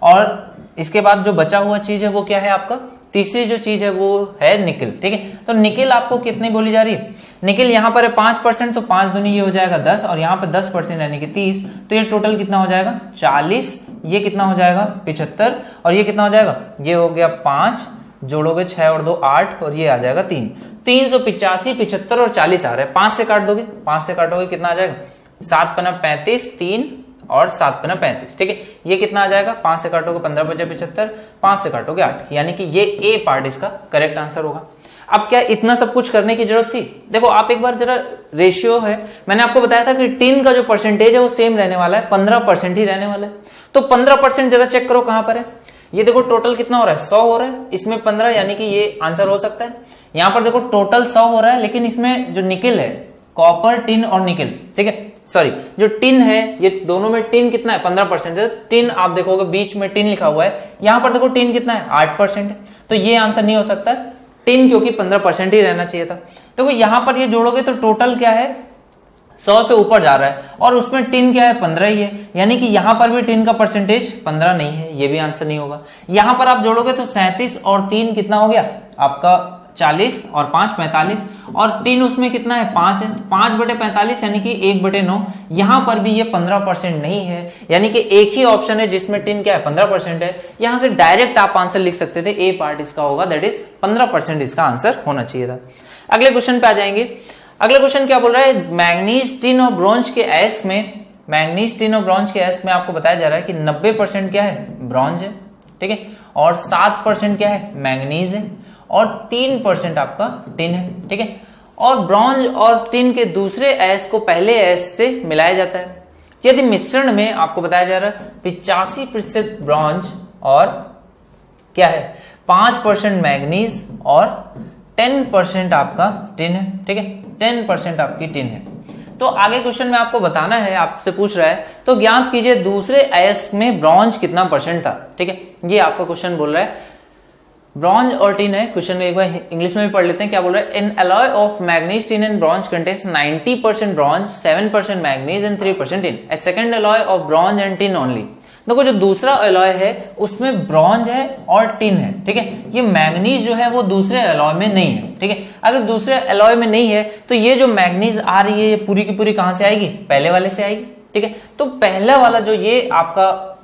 और इसके बाद जो बचा हुआ चीज है वो क्या है आपका, तीसरी जो चीज है वो है निकल। ठीक है, तो निकल आपको कितनी बोली जा रही है, निकल यहां पर है 5%, तो 5 दूनी ये हो जाएगा 10, और यहां पर 10% यानी कि 30, तो ये टोटल कितना हो जाएगा, 40, ये कितना हो जाएगा 75, और ये कितना हो जाएगा, ये हो गया 5, जोड़ोगे 6 और 2 8, और ये आ जाएगा 3, 385, 75 और 40 आ रहा है। 5 से काट दोगे, 5 से काटोगे कितना आ जाएगा, 7 पना 35, 3 और 7 पना 35। ठीक है, ये कितना आ जाएगा, 5 से काटोगे 15 बचे 75, 5 से काटोगे 8, यानी कि ये ए पार्ट इसका करेक्ट आंसर होगा। अब क्या इतना सब कुछ करने की जरूरत थी, देखो आप एक बार जरा रेशियो है, मैंने आपको बताया था कि टिन का जो परसेंटेज है वो सेम रहने वाला है, 15% ही रहने वाला है। तो 15% जरा चेक करो कहां पर है, ये देखो टोटल कितना हो रहा है, 100 हो रहा है, इसमें 15 यानी कि ये आंसर हो सकता है। यहां पर देखो टोटल 100 हो रहा है, लेकिन इसमें जो निकल है, कॉपर, टिन और निकल, ठीक है, सॉरी जो टिन है, ये दोनों में टिन कितना है, 15% है। टिन आप देखोगे बीच में टिन लिखा हुआ है, यहां पर देखो टिन कितना है, 8% है, तो ये आंसर नहीं हो सकता है टिन, क्योंकि 15% ही रहना चाहिए था। देखो यहां पर ये जोड़ोगे तो टोटल क्या है, 100 से ऊपर जा रहा है, और उसमें टिन क्या है, 15 ही है, यानी कि यहां पर भी टिन का परसेंटेज 15 नहीं है, ये भी आंसर नहीं होगा। यहां पर आप जोड़ोगे तो 37 और 3 कितना हो गया आपका 40, और 5 45, और टिन उसमें कितना है, 5 है, 5/45 यानी कि 1/9। यहां पर भी ये 15% नहीं है, यानी कि एक ही ऑप्शन है जिसमें टिन क्या है, 15% है। यहां से डायरेक्ट आप आंसर लिख सकते थे, ए पार्ट इसका होगा, दैट इज 15% इसका आंसर होना चाहिए था। अगले क्वेश्चन पे आ जाएंगे। अगला क्वेश्चन क्या बोल रहा है, मैग्नीज, टिन और ब्रॉन्ज के एस में, मैग्नीज, टिन और ब्रॉन्ज के एस में आपको बताया जा रहा है कि 90% क्या है, ब्रॉन्ज है। ठीक है, और 7% क्या है, मैग्नीज है, और 3% आपका टिन है। ठीक है, और ब्रॉन्ज और टिन के दूसरे एस को पहले एस से मिलाया जाता है। यदि मिश्रण में आपको बताया जा रहा है 85% ब्रॉन्ज और क्या है 5% मैग्नीज और 10% आपका टिन है, ठीक है, 10% आपकी टिन है। तो आगे क्वेश्चन में आपको बताना है, आपसे पूछ रहा है तो ज्ञात कीजिए दूसरे अयस्क में ब्रॉन्ज कितना परसेंट था, ठीक है, ये आपका क्वेश्चन बोल रहा है। ब्रॉन्ज और टिन है, क्वेश्चन में एक बार इंग्लिश में भी पढ़ लेते हैं, क्या बोल रहा है, in alloy of manganese tin and bronze contains 90% bronze, 7% manganese and 3% tin, at second alloy of bronze and tin only. देखो जो दूसरा अलॉय है उसमें ब्रॉन्ज है और टिन है, ठीक है, ये मैग्नीज जो है वो दूसरे अलॉय में नहीं है, ठीक है। अगर दूसरे अलॉय में नहीं है तो ये जो मैग्नीज आ रही है ये पूरी की पूरी कहां से आएगी, पहले वाले से आएगी, ठीक है। तो पहला वाला जो ये आपका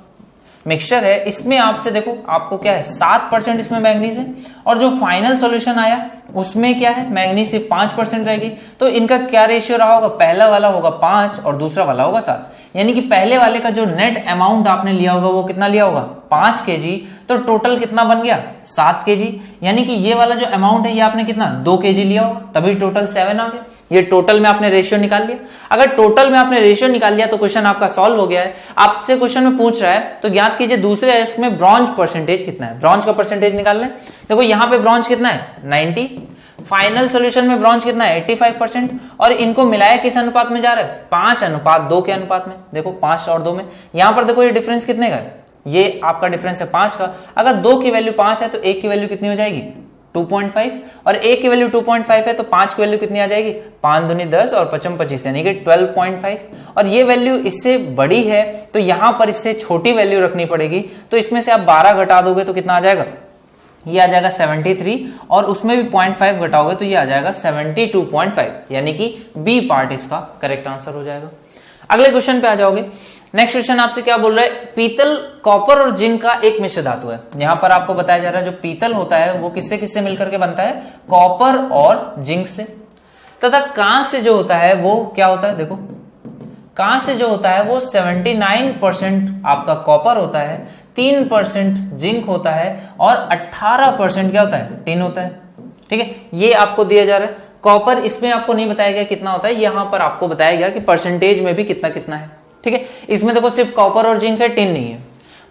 मिक्सचर है इसमें आपसे देखो आपको क्या है 7% इसमें मैग्नीज है, और जो फाइनल सॉल्यूशन आया उसमें क्या है, मैग्नीज सिर्फ 5% रहेगी। तो इनका क्या रेशियो रहा होगा, पहला वाला होगा 5 और दूसरा वाला होगा 7, यानी कि पहले वाले का जो नेट अमाउंट आपने लिया होगा वो कितना लिया होगा 5 kg, तो टोटल कितना बन गया 7 kg, यानी कि ये वाला जो अमाउंट है ये आपने कितना 2 kg लिया होगा, तभी टोटल 7 आ गया। ये टोटल में आपने रेशियो निकाल लिया। अगर टोटल में आपने रेशियो निकाल लिया तो क्वेश्चन आपका सॉल्व हो गया है। आपसे क्वेश्चन में पूछ रहा है तो ज्ञात कीजिए दूसरे अयस्क में ब्रॉन्ज परसेंटेज कितना है, ब्रॉन्ज का परसेंटेज निकाल लें। देखो यहाँ पे ब्रॉन्ज कितना है 90, फाइनल सोल्यूशन में ब्रॉन्ज कितना है 85%, और इनको मिलाया किस अनुपात में जा रहा है 5:2 के अनुपात में। देखो 5 और 2 में, यहां पर देखो ये डिफरेंस कितने का है, ये आपका डिफरेंस है 5 का। अगर 2 की वैल्यू 5 है तो 1 की वैल्यू कितनी हो जाएगी 2.5, और 1 की वैल्यू 2.5 है तो 5 की वैल्यू कितनी आ जाएगी 5 दूनी 10 और 5 25 यानी कि 12.5, और ये वैल्यू इससे बड़ी है तो यहां पर इससे छोटी वैल्यू रखनी पड़ेगी। तो इसमें से आप 12 घटा दोगे तो कितना आ जाएगा, ये आ जाएगा 73, और उसमें भी 0.5 घटाओगे तो ये आ जाएगा 72.5, यानी कि बी पार्ट इसका करेक्ट आंसर हो जाएगा। अगले क्वेश्चन पे आ जाओगे। नेक्स्ट क्वेश्चन आपसे क्या बोल रहा है, पीतल, कॉपर और जिंक का एक मिश्र धातु है। यहां पर आपको बताया जा रहा है जो पीतल होता है वो किससे किससे मिलकर के बनता है, कॉपर और जिंक से, तथा कांस्य जो होता है वो क्या होता है, देखो कांस्य जो होता है वो 79% आपका कॉपर होता है, 3% जिंक होता है और 18% क्या होता है टिन होता है, ठीक है। ये आपको दिया जा रहा है। कॉपर इसमें आपको नहीं बताया गया कितना होता है, यहां पर आपको बताया गया कि परसेंटेज में भी कितना कितना है, ठीक है। इसमें देखो सिर्फ कॉपर और जिंक है, टिन नहीं है।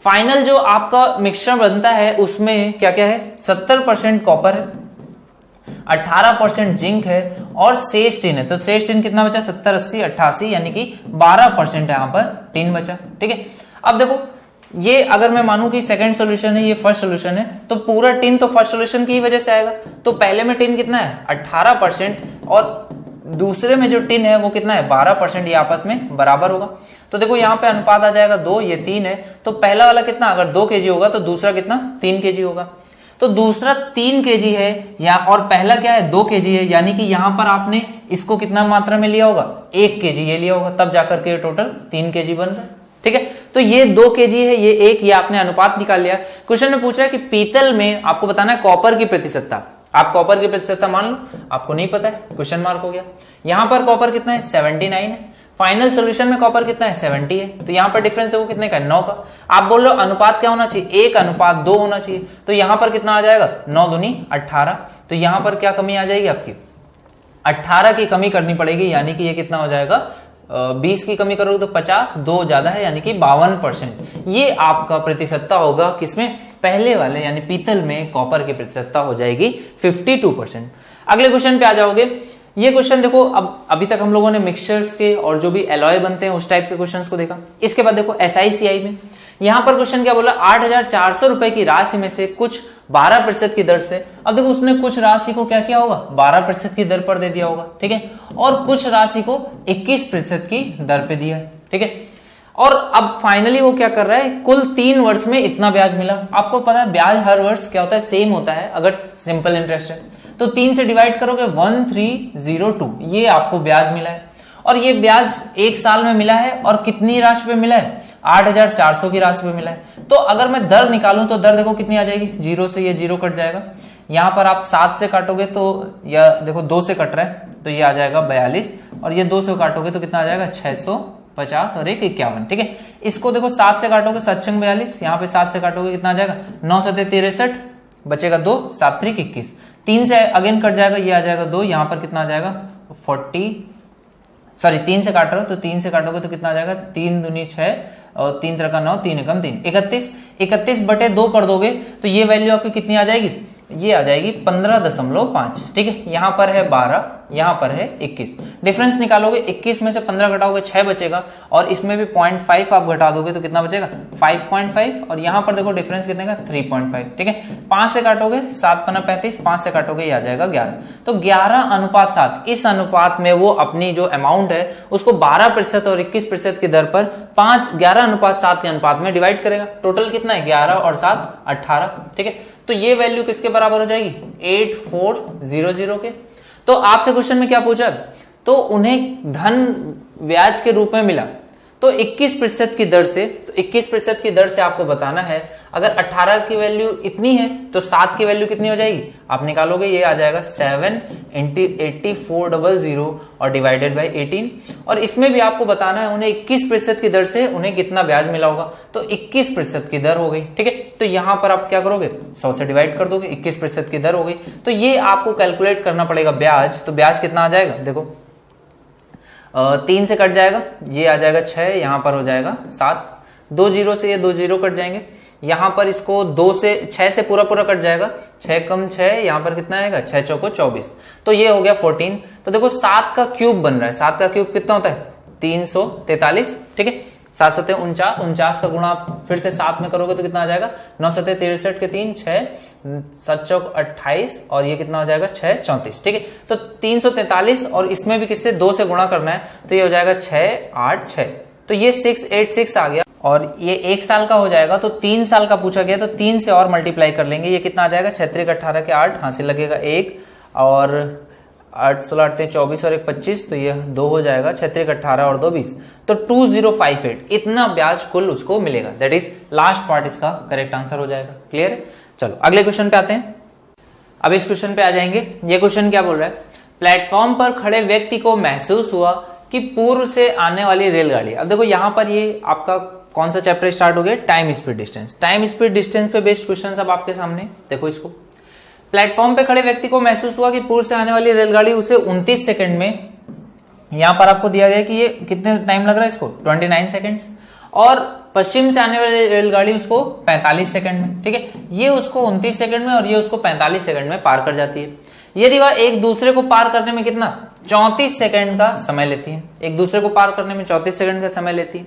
फाइनल जो आपका मिक्सचर बनता है उसमें क्या क्या है, 70% कॉपर है, 18% जिंक है और शेष टिन है। तो शेष टिन कितना बचा 70 80 88, यानी कि 12% यहां पर टिन बचा, ठीक है। अब देखो ये अगर मैं मानूं कि सेकंड सॉल्यूशन है, ये फर्स्ट सॉल्यूशन है, तो पूरा टिन तो फर्स्ट सॉल्यूशन की ही वजह से आएगा। तो पहले में टिन कितना है 18% और दूसरे में जो टिन है वो कितना है 12%, ये आपस में बराबर होगा। तो देखो यहाँ पे अनुपात आ जाएगा 2, ये 3 है, तो पहला वाला कितना अगर 2 kg होगा तो दूसरा कितना 3 kg होगा। तो दूसरा 3 kg है या और पहला क्या है 2 kg है, यानी कि यहां पर आपने इसको कितना मात्रा में लिया होगा 1 kg ये लिया होगा, तब जाकर के टोटल 3 kg बन रहा है, ठीक है। तो ये 2 kg है, ये 1, ये आपने अनुपात निकाल लिया। क्वेश्चन में पूछा है कि पीतल में आपको बताना है कॉपर की प्रतिशतता। आप कॉपर की प्रतिशतता मान लो, आपको नहीं पता है, क्वेश्चन मार्क हो गया। यहां पर कॉपर कितना है 79 है, फाइनल सॉल्यूशन में कॉपर कितना है 70 है, तो यहां पर डिफरेंस देखो कितने का है 9 का। आप बोल रहे हो अनुपात क्या होना चाहिए 1:2 होना चाहिए, तो यहां पर कितना आ जाएगा 9 दूनी 18, तो यहां पर क्या कमी आ जाएगी आपकी 18 की कमी करनी पड़ेगी, यानी कि ये कितना हो जाएगा 20 की कमी करोगे तो 50, 2 ज्यादा है यानी कि 52%। ये आपका प्रतिशतता होगा किसमें, पहले वाले यानी पीतल में कॉपर की प्रतिशतता हो जाएगी 52%। अगले क्वेश्चन पे आ जाओगे। ये क्वेश्चन देखो, अब अभी तक हम लोगों ने मिक्सचर्स के और जो भी एलॉय बनते हैं उस टाइप के क्वेश्चंस को देखा। इसके बाद देखो SICI में यहां पर क्वेश्चन क्या बोला, 8,400 रुपए की राशि में से कुछ 12% की दर से, अब देखो उसने कुछ राशि को क्या किया होगा 12% की दर पर दे दिया होगा, ठीक है, और कुछ राशि को 21% की दर पे दिया है, ठीक है। और अब फाइनली वो क्या कर रहा है, कुल 3 वर्ष में इतना ब्याज मिला। आपको पता है ब्याज हर वर्ष क्या होता है सेम होता है अगर सिंपल इंटरेस्ट है, तो 3 से डिवाइड करोगे 1302, ये आपको ब्याज मिला है। और ये ब्याज 1 साल में मिला है और कितनी राशि पे मिला है 8,400 की राशि पे मिला है। तो अगर मैं दर निकालूं तो दर देखो कितनी आ जाएगी, 0 से ये 0 कट जाएगा, यहां पर आप 7 से काटोगे तो या देखो 2 से कट रहा है तो ये आ जाएगा 42, और ये 2 से काटोगे तो कितना आ जाएगा 650 और 1 51, ठीक है। इसको देखो 7 से काटोगे 7 42, यहाँ पे 7 से काटोगे कितना आ जाएगा 9 7 63, बचेगा 2, 7 3 21, 3 से अगेन कट जाएगा, ये आ जाएगा 2, यहाँ पर कितना आ जाएगा सॉरी 3 से काट रहे हो तो 3 से काटोगे तो कितना आ जाएगा, 3 दूनी 6 और 3 3 का 9, 3 एकम 3, 31, 31 बटे 2 कर दोगे तो ये वैल्यू आपकी कितनी आ जाएगी, ये आ जाएगी 15.5। ठीक है, यहां पर है 12, यहां पर है 21। डिफरेंस निकालोगे, 21 में से 15 घटाओगे 6 बचेगा और इसमें भी 0.5 आप घटा दोगे तो कितना बचेगा 5.5 और यहां पर देखो डिफरेंस कितने का 3.5। ठीक है, 5 से काटोगे 7 पन्ना 35, 5 से काटोगे ये आ जाएगा 11। तो 11:7 इस अनुपात में वो अपनी जो अमाउंट है उसको 12% और 21% की दर पर 11:7 के अनुपात में डिवाइड करेगा। टोटल कितना है 11 और 7 18। ठीक है, तो ये वैल्यू किसके बराबर हो जाएगी 8400 के। तो आपसे क्वेश्चन में क्या पूछा, तो उन्हें धन ब्याज के रूप में मिला तो 21% की दर से, तो 21% की दर से आपको बताना है अगर 18 की वैल्यू इतनी है तो 7 की वैल्यू कितनी हो जाएगी, आप निकालोगे ये आ जाएगा 7 × 8400 और डिवाइडेड बाय 18। और इसमें भी आपको बताना है उन्हें 21% की दर से उन्हें कितना ब्याज मिला होगा, तो 21% की दर हो गई। ठीक है, तो यहां पर आप क्या करोगे 100 से डिवाइड कर दोगे, 21% की दर हो गई। तो ये आपको कैलकुलेट करना पड़ेगा ब्याज। तो ब्याज कितना आ जाएगा, देखो 3 से कट जाएगा, ये आ जाएगा 6, यहां पर हो जाएगा 7, 2 जीरो से ये 2 जीरो कट जाएंगे, यहां पर इसको 6 से पूरा कट जाएगा, 6 कम 6, यहां पर कितना आएगा 6 चौको 24, तो ये हो गया 14। तो देखो 7 का क्यूब बन रहा है, 7 का क्यूब कितना होता है 343। ठीक है, 7 7 49, 49 का गुणा फिर से 7 में करोगे तो कितना आ जाएगा 9 7 63 के 3, 6 7 चौक 28 और ये कितना हो जाएगा 6 34। ठीक है, तो 343 और इसमें भी किससे 2 से गुणा करना है तो ये हो जाएगा 6 8 6, तो ये 686 आ गया और ये 1 साल का हो जाएगा। तो 3 साल का पूछा गया तो 3 से और मल्टीप्लाई कर लेंगे, ये कितना आ जाएगा 6 18 के 8, हासिल लगेगा 1 और 8 16 8 24 और 1 25, तो ये 2 हो जाएगा, 6 18 और 2 20, तो 2058 इतना ब्याज कुल उसको मिलेगा। दैट इज लास्ट पार्ट इसका करेक्ट आंसर हो जाएगा। क्लियर है, चलो अगले क्वेश्चन पे आते हैं। अब इस क्वेश्चन पे आ जाएंगे। ये क्वेश्चन क्या बोल रहा है, प्लेटफॉर्म पर खड़े व्यक्ति को महसूस हुआ कि पूर्व से आने वाली रेलगाड़ी, अब देखो यहां पर ये आपका कौन सा चैप्टर स्टार्ट हो गया, time speed distance. Time speed distance पे बेस्ड क्वेश्चन अब आपके सामने देखो इसको। प्लेटफॉर्म पे खड़े व्यक्ति को महसूस हुआ कि पूर्व से आने वाली रेलगाड़ी उसे 29 सेकंड में, यहां पर आपको दिया गया कि ये कितने टाइम लग रहा है इसको 29 सेकंड्स, और पश्चिम से आने वाली रेलगाड़ी उसको 45 सेकंड में। ठीक है, ये उसको 29 सेकंड में और ये उसको 45 सेकंड में पार कर जाती है। यदि वह एक दूसरे को पार करने में कितना 34 सेकंड का समय लेती है, एक दूसरे को पार करने में 34 सेकंड का समय लेती है,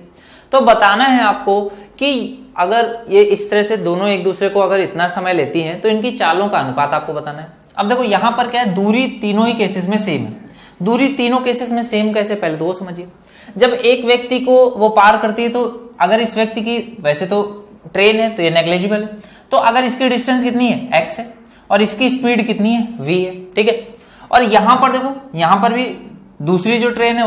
तो बताना है आपको कि अगर ये इस तरह से दोनों एक दूसरे को अगर इतना समय लेती हैं तो इनकी चालों का अनुपात आपको बताना है। अब देखो यहां पर क्या है, दूरी तीनों ही केसेस में सेम है। दूरी तीनों केसेस में सेम कैसे, पहले तो वो समझिए। जब एक व्यक्ति को वो पार करती है तो अगर इस व्यक्ति की, वैसे तो ट्रेन है तो ये नेग्लिजिबल है, तो अगर इसकी डिस्टेंस कितनी है x है और इसकी स्पीड कितनी है v है। ठीक है, और यहां पर देखो, यहां पर भी दूसरी जो ट्रेन है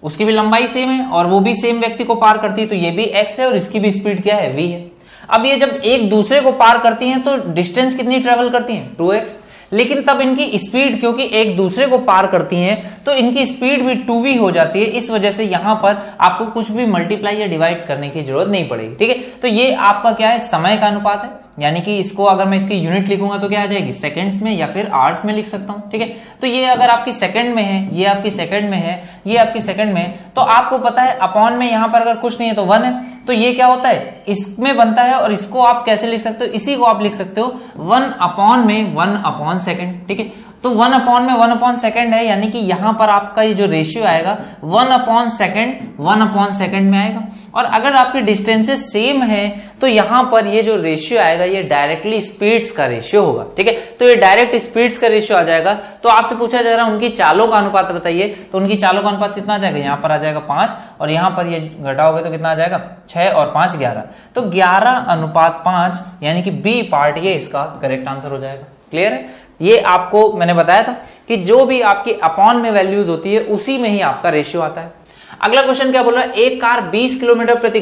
उसकी भी लंबाई सेम है और वो भी सेम व्यक्ति को पार करती है, तो ये भी x है और इसकी भी स्पीड क्या है v है। अब ये जब एक दूसरे को पार करती हैं तो डिस्टेंस कितनी ट्रेवल करती हैं 2x, लेकिन तब इनकी स्पीड, क्योंकि एक दूसरे को पार करती हैं तो इनकी स्पीड भी 2v हो जाती है। इस वजह से यहां पर आपको कुछ भी मल्टीप्लाई या डिवाइड करने की जरूरत नहीं पड़ेगी। ठीक है, तो ये आपका क्या है, समय का अनुपात है, यानी कि इसको अगर मैं इसकी यूनिट लिखूंगा तो क्या आ जाएगी, सेकंड्स में या फिर आवर्स में लिख सकता हूं। ठीक है, तो ये अगर आपकी सेकंड में है, ये आपकी सेकंड में है, ये आपकी सेकंड में है, तो आपको पता है अपॉन में यहां पर अगर कुछ नहीं है तो 1 है, तो ये क्या होता है इसमें बनता है। और इसको आप कैसे लिख सकते हो, इसी को आप लिख सकते हो 1 अपॉन में 1 अपॉन सेकंड। ठीक है, तो 1 अपॉन में 1 अपॉन सेकंड है, यानी कि यहां पर आपका ये जो रेशियो आएगा 1 अपॉन सेकंड में आएगा। और अगर आपकी डिस्टेंसेस सेम है तो यहां पर ये जो रेशियो आएगा ये डायरेक्टली स्पीड्स का रेशियो होगा। ठीक है, तो ये डायरेक्ट स्पीड्स का रेशियो आ जाएगा। तो आपसे पूछा जा रहा है उनकी चालों का अनुपात बताइए, तो उनकी चालों का अनुपात कितना आ जाएगा, यहां पर आ जाएगा 5 और यहां पर ये घटाओगे तो कितना आ जाएगा 6 और 5 11, तो 11:5, यानी कि बी पार्ट ये इसका करेक्ट आंसर हो जाएगा। क्लियर है, ये आपको मैंने बताया था कि जो भी आपकी अपॉन में वैल्यूज होती है उसी में ही आपका रेशियो आता है। अगला क्वेश्चन क्या बोल रहा है, एक कार 20 किलोमीटर प्रति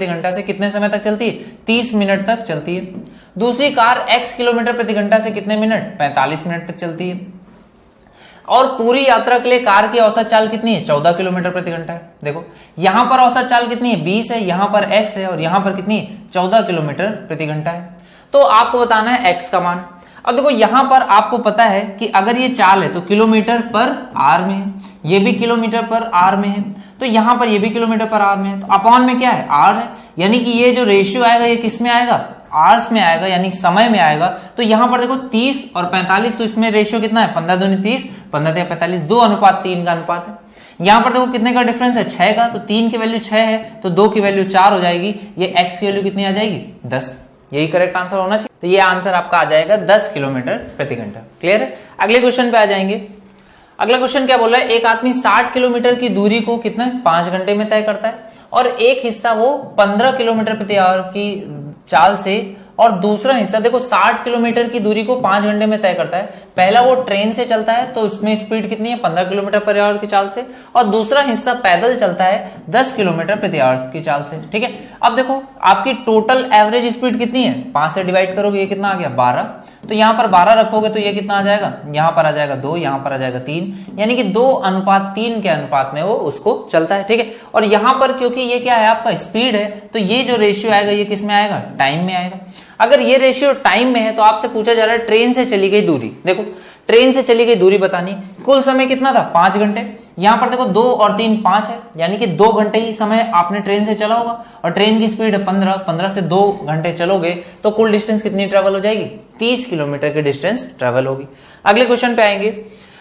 घंटा से कितने समय तक चलती है, 30 मिनट तक चलती है। दूसरी कार x किलोमीटर प्रति घंटा से कितने मिनट, 45 मिनट तक चलती है। और पूरी यात्रा के लिए कार की औसत चाल कितनी है, 14 किलोमीटर प्रति घंटा है। देखो यहां पर औसत चाल कितनी है, 20 है, यहां पर x है और यहां पर कितनी है, 14 किलोमीटर प्रति घंटा है। तो आपको बताना है x का मान। अब देखो यहां पर आपको पता है कि अगर ये चाल है तो किलोमीटर पर आवर में है, ये भी किलोमीटर पर आवर में है, तो यहां पर ये भी किलोमीटर पर आवर में है, तो अपॉन में क्या है, आर है, यानी कि ये जो रेशियो आएगा ये किस में आएगा, आवर्स में आएगा, यानी समय में आएगा। तो यहां पर देखो 30 और 45, तो इसमें रेशियो कितना है, 15 दूनी 30, 15 या 45, 2:3 का अनुपात है। यहां पर देखो कितने का डिफरेंस है, 6 का, तो 3 की वैल्यू 6 है, तो 2 की वैल्यू 4 हो जाएगी, ये x की वैल्यू कितनी आ जाएगी, 10। यही करेक्ट आंसर होना चाहिए। तो ये आंसर आपका आ जाएगा 10 किलोमीटर प्रति घंटा। क्लियर है। अगले क्वेश्चन पे आ जाएंगे। अगला क्वेश्चन क्या बोल रहा है, एक आदमी 60 किलोमीटर की दूरी को कितने 5 घंटे में तय करता है, और एक हिस्सा वो 15 किलोमीटर प्रति आवर की चाल से, और दूसरा हिस्सा देखो 60 किलोमीटर की दूरी को 5 घंटे में तय करता है। पहला वो ट्रेन से चलता है, तो उसमें स्पीड कितनी है, 15 किलोमीटर प्रति आवर की चाल से, और दूसरा हिस्सा पैदल चलता है 10 किलोमीटर प्रति आवर की चाल से। ठीक है। अब देखो आपकी टोटल एवरेज स्पीड कितनी है, 5 से डिवाइड करोगे, ये कितना आ गया 12, तो यहां पर 12 रखोगे तो ये कितना आ जाएगा, यहां पर आ जाएगा 2, यहां पर आ जाएगा 3, यानी कि 2:3 के अनुपात में वो उसको चलता है। ठीक है। और यहां पर क्योंकि ये क्या है, आपका स्पीड है, तो ये जो रेशियो आएगा ये किस में आएगा, टाइम में आएगा। अगर ये रेशियो टाइम में है तो आपसे पूछा जा रहा है ट्रेन से चली गई दूरी। देखो ट्रेन से चली गई दूरी बतानी, कुल समय कितना था, 5 घंटे। यहां पर देखो 2 और 3 5 है, यानी कि 2 घंटे ही समय आपने ट्रेन से चला होगा, और ट्रेन की स्पीड है 15 से 2 घंटे चलोगे तो कुल डिस्टेंस कितनी ट्रेवल हो जाएगी, 30 किलोमीटर की डिस्टेंस ट्रेवल होगी। अगले क्वेश्चन पे आएंगे।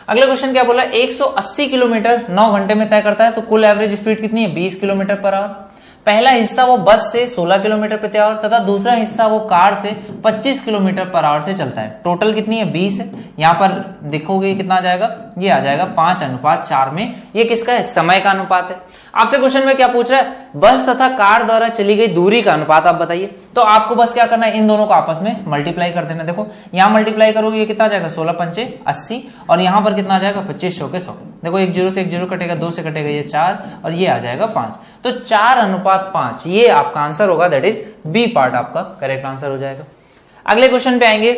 अगला क्वेश्चन क्या बोला, 180 किलोमीटर 9 घंटे में तय करता है, तो कुल एवरेज स्पीड कितनी है, 20 किलोमीटर पर आवर। पहला हिस्सा वो बस से 16 किलोमीटर प्रति आवर, तथा दूसरा हिस्सा वो कार से 25 किलोमीटर पर आवर से चलता है। टोटल कितनी है, 20 है। यहां पर देखोगे कितना आ जाएगा, ये आ जाएगा 5:4 में। ये किसका है, समय का अनुपात है। आपसे क्वेश्चन में क्या पूछ रहा है, बस तथा कार द्वारा चली गई दूरी का अनुपात आप बताइए। तो आपको बस क्या करना है, इन दोनों को आपस में मल्टीप्लाई कर देना। देखो यहां मल्टीप्लाई करोगे, ये कितना आ जाएगा, 16×5 = 80, और यहां पर कितना आ जाएगा, 25 के 100। देखो 1 0 से 1 0 कटेगा, 2 से कटेगा ये 4, और ये आ जाएगा 5, तो 4:5 ये आपका आंसर होगा, दैट इज बी पार्ट आपका करेक्ट आंसर हो जाएगा। अगले क्वेश्चन पे आएंगे।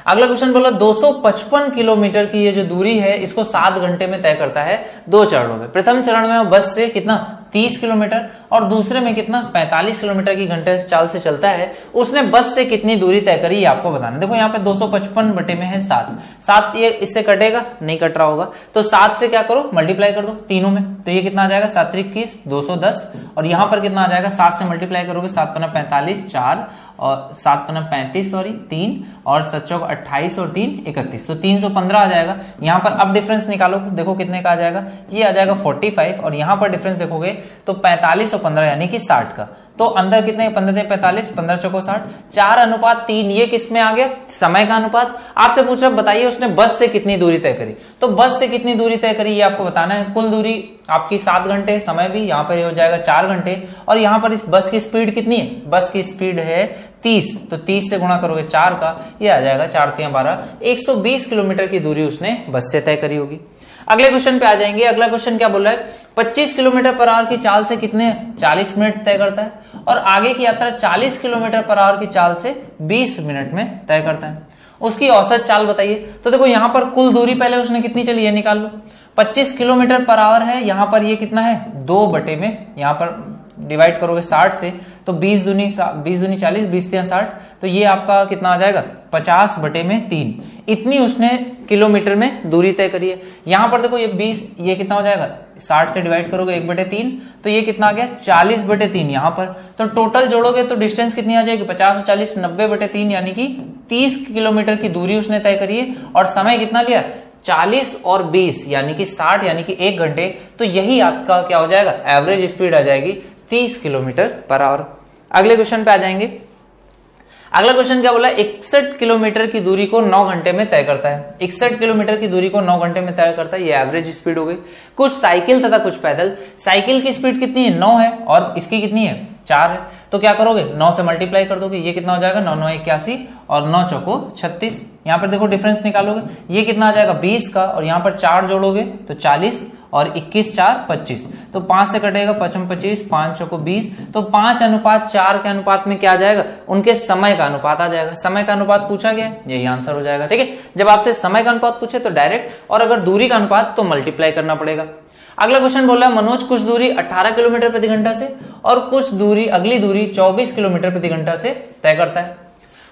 अगला क्वेश्चन बोला 255 किलोमीटर की ये जो दूरी है इसको 7 घंटे में तय करता है 2 चरणों में। प्रथम चरण में बस से कितना 30 किलोमीटर, और दूसरे में कितना 45 किलोमीटर की घंटे चाल से चलता है। उसने बस से कितनी दूरी तय करी ये आपको बताना। देखो यहाँ पे 255 बटे में है 7, ये इससे कटेगा नहीं, कट रहा होगा, तो 7 से क्या करो मल्टीप्लाई कर दो तीनों में, तो ये कितना आ जाएगा 7 × 21 210, और यहां पर कितना आ जाएगा 7 से मल्टीप्लाई करोगे 7 × 45 4, और 7 × 35 3, और 7 × 28 और 3 31, तो 315 आ जाएगा। यहां पर अब डिफरेंस निकालो, देखो कितने का आ जाएगा, ये आ जाएगा 45, और यहां पर डिफरेंस देखोगे तो 45 और 15 यानी कि 60 का, तो अंदर कितने 15 × 45 15 × 4 60, 4:3 ये किस में आ गया, समय का अनुपात। आपसे पूछा बताइए उसने बस से कितनी दूरी तय करी, तो बस से कितनी दूरी तय करी ये आपको बताना है। कुल दूरी आपकी 7 घंटे, समय भी यहाँ पर हो जाएगा 4 घंटे, और यहाँ पर इस बस की स्पीड कितनी है, बस की स्पीड है 30, तो 30 से गुणा करोगे 4 का, ये आ जाएगा 4 × 3 = 12, 120 किलोमीटर की दूरी उसने बस से तय करी होगी। अगले क्वेश्चन पे आ जाएंगे। अगला क्वेश्चन क्या बोल रहा है, 25 किलोमीटर पर आवर की चाल से कितने 40 मिनट तय करता है, और आगे की यात्रा 40 किलोमीटर पर आवर की चाल से 20 मिनट में तय करता है। उसकी औसत चाल बताइए। तो देखो यहाँ पर कुल दूरी पहले उसने कितनी चली है निकाल लो, 25 किलोमीटर पर आवर है, यहाँ पर ये कितना है 2 बटे में, यहाँ पर डिवाइड करोगे 60 से, तो 20 दूनी 40 20 3 60, तो ये आपका कितना आ जाएगा 50 बटे में 3, इतनी उसने किलोमीटर में दूरी तय करी है। यहां पर देखो ये 20, ये कितना हो जाएगा 60 से डिवाइड करोगे 1/3, तो ये कितना आ गया 40/3 यहां पर, तो टोटल जोड़ोगे तो डिस्टेंस कितनी आ जाएगी 50 और 40 90/3, यानी कि 30 किलोमीटर की दूरी उसने तय करी है। और समय कितना लिया 40 और 20 यानी कि 60, यानी कि 1 घंटे, तो यही आपका क्या हो जाएगा एवरेज स्पीड आ जाएगी 30 किलोमीटर पर आवर। अगले क्वेश्चन पे आ जाएंगे। अगला क्वेश्चन क्या बोला, 61 किलोमीटर की दूरी को 9 घंटे में तय करता है। 61 किलोमीटर की दूरी को 9 घंटे में तय करता है, ये एवरेज स्पीड हो गई। कुछ साइकिल तथा कुछ पैदल। साइकिल की स्पीड कितनी है 9 है, और इसकी कितनी है 4 है, तो क्या करोगे 9 से मल्टीप्लाई कर दोगे, ये कितना हो जाएगा 9 9 81 और 9 चौको 36। यहाँ पर देखो डिफरेंस निकालोगे, ये कितना आ जाएगा 20 का, और यहाँ पर 4 जोड़ोगे तो 40, और 21 4 25, तो 5 से कटेगा 5 25 5 चौको 20, तो 5:4 के अनुपात में क्या आ जाएगा, उनके समय का अनुपात आ जाएगा। समय का अनुपात पूछा गया, यही आंसर हो जाएगा। ठीक है, जब आपसे समय का अनुपात पूछे तो डायरेक्ट, और अगर दूरी का अनुपात तो मल्टीप्लाई करना पड़ेगा। अगला क्वेश्चन बोला मनोज कुछ दूरी 18 किलोमीटर प्रति घंटा से और कुछ दूरी अगली दूरी 24 किलोमीटर प्रति घंटा से तय करता है।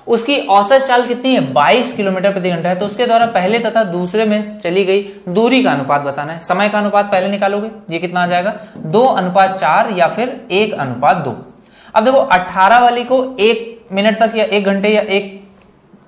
उसकी औसत चाल कितनी है 22 किलोमीटर प्रति घंटा है, तो उसके द्वारा पहले तथा दूसरे में चली गई दूरी का अनुपात बताना है। समय का अनुपात पहले निकालोगे, ये कितना आ जाएगा 2:4 या फिर 1:2। अब देखो 18 वाली को 1 मिनट तक या 1 घंटे या एक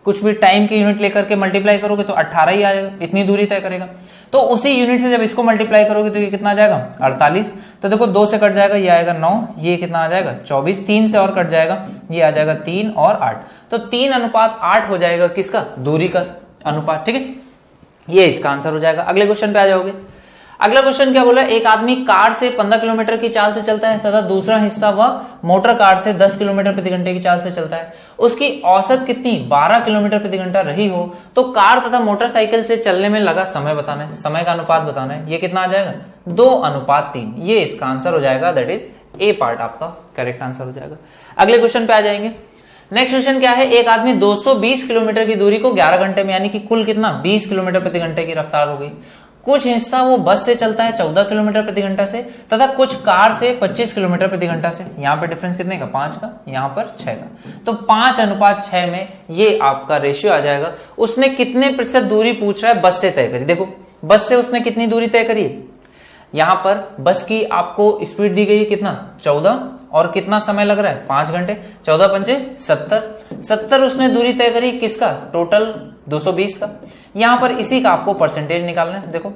कुछ भी टाइम की यूनिट लेकर के मल्टीप्लाई करोगे तो 18 ही आ जाएगा, इतनी दूरी तय करेगा। तो उसी यूनिट से जब इसको मल्टीप्लाई करोगे तो ये कितना आ जाएगा 48। तो देखो 2 से कट जाएगा, ये आएगा 9, ये कितना आ जाएगा 24, 3 से और कट जाएगा, ये आ जाएगा 3 और 8। तो 3:8 हो जाएगा किसका, दूरी का अनुपात। ठीक है, ये इसका आंसर हो जाएगा। अगले क्वेश्चन पे आ जाओगे। अगला क्वेश्चन क्या बोला, एक आदमी कार से 15 किलोमीटर की चाल से चलता है तथा दूसरा हिस्सा वह मोटर कार से 10 किलोमीटर प्रति घंटे की चाल से चलता है। उसकी औसत कितनी 12 किलोमीटर प्रति घंटा रही हो तो कार तथा मोटरसाइकिल से चलने में लगा समय बताना है, समय का अनुपात बताना है। ये कितना आ जाएगा 2:3। ये इसका आंसर हो जाएगा, दैट इज ए पार्ट आपका करेक्ट आंसर हो जाएगा। अगले क्वेश्चन पे आ जाएंगे। नेक्स्ट क्वेश्चन क्या है, एक आदमी 220 किलोमीटर की दूरी को 11 घंटे में यानी कि कुल कितना 20 किलोमीटर प्रति घंटे की रफ्तार हो गई। कुछ हिस्सा वो बस से चलता है 14 किलोमीटर प्रति घंटा से तथा कुछ कार से 25 किलोमीटर प्रति घंटा से। यहाँ पे डिफरेंस कितने का 5 का, यहाँ पर 6 का। तो 5:6 में ये आपका रेशियो आ जाएगा। उसने कितने प्रतिशत दूरी पूछ रहा है बस से तय करी। देखो बस से उसने कितनी दूरी तय करी, यहां पर बस की आपको स्पीड दी गई है कितना 14 और कितना समय लग रहा है 5 घंटे, 14 पंचे 70 उसने दूरी तय करी किसका टोटल 220 का। यहां पर इसी का आपको परसेंटेज निकालना है। देखो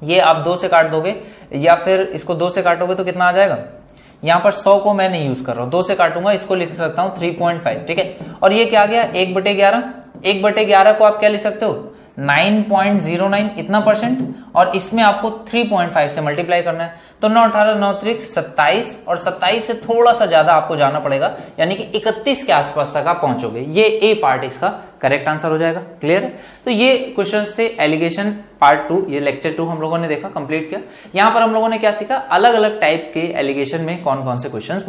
ये आप 2 से काट दोगे या फिर इसको 2 से काटोगे तो कितना आ जाएगा, यहां पर 100 को मैं नहीं यूज कर रहा हूं, 2 से काटूंगा, इसको लिख सकता हूं 3.5। ठीक है, और ये क्या आ गया 1/11। 1/11 को आप क्या लिख सकते हो 9.09 इतना परसेंट, और इसमें आपको 3.5 से मल्टीप्लाई करना है। तो 9 18 9 3 27 और 27 से थोड़ा सा ज्यादा आपको जाना पड़ेगा, यानी कि 31 के आसपास तक आप पहुंचोगे। ये ए पार्ट इसका करेक्ट आंसर हो जाएगा। क्लियर है, तो ये क्वेश्चंस थे एलिगेशन पार्ट 2, ये लेक्चर 2 हम लोगों ने देखा कंप्लीट किया। यहां पर हम लोगों ने क्या सीखा, अलग अलग टाइप के एलिगेशन में कौन कौन से क्वेश्चंस